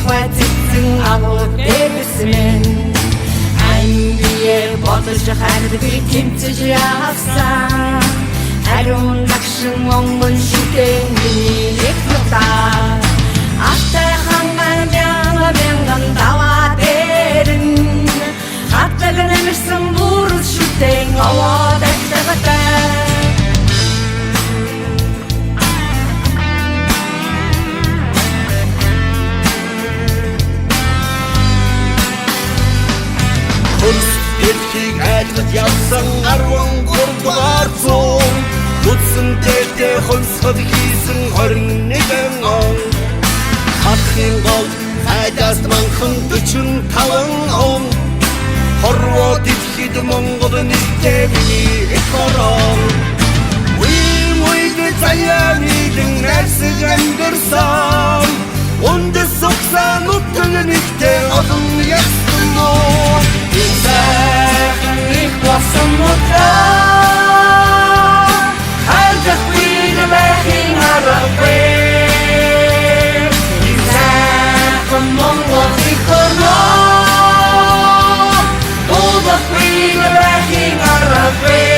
хватцэн агуу дэвсмэн амбие бодож хайрдаг тэмцэж явсан ариун лагшин монгол шүтэн миний их нутаа ахтай ханган мянган даваа дэрэн хатдаг нэмэрсэн бүрс шүтэн овоо дэвтэгтэй Дэлхийг айлгаж явсан 13 зуун Нүдсэн дээрдээ хонсгод хийсэн 21 он Хатхын гол хайдаас манхан 45 он Хорвоо дэлхийд Монгол нэгтэй миний их орон Уйд заяа нийлэн найрсаг амьдэрсэн Үндэс угсаа нутаг нэгтэй олон ястан нуу Сайхан их болсон мутаа хайрдах бид байхын аргагүй Сайхан Монгол их орноо дуудах бид байхын аргагүй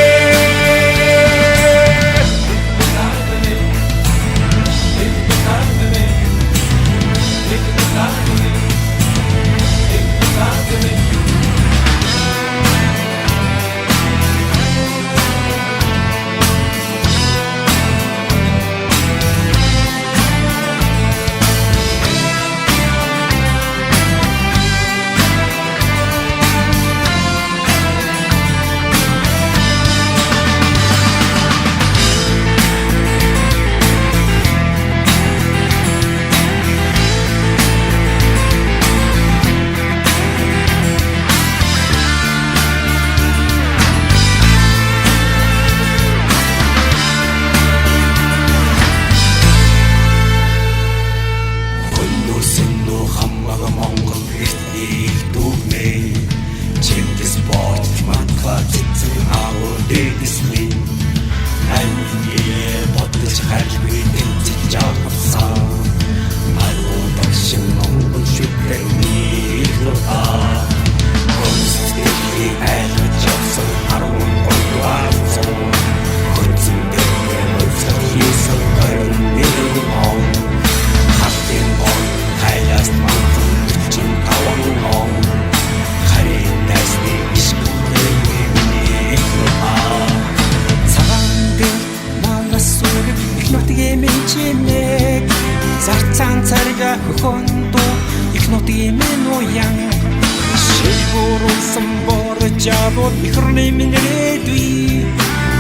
Зарцаан царга хондо их нутгийн минь уян шивөрүүлсэн борж аваад ихорны минэрэдүй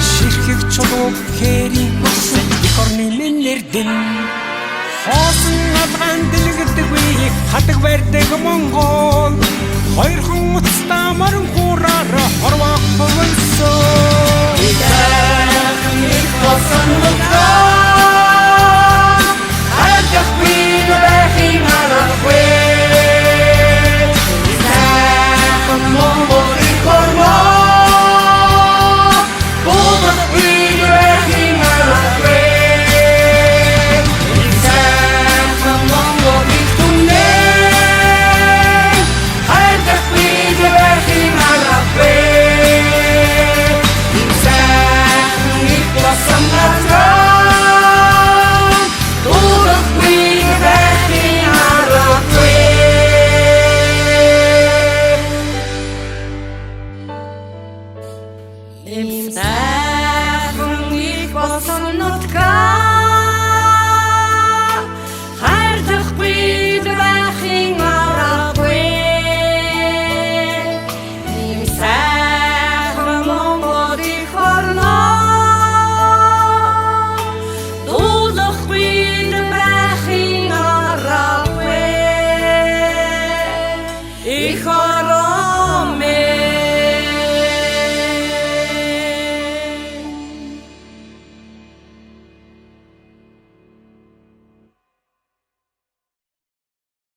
ширхэг чулуу хэрийн хөсөн ихорны минэрдэн хоосон авран дэлгэдэг үе хадаг барьдаг Монгол хоёрхан уцтаа морон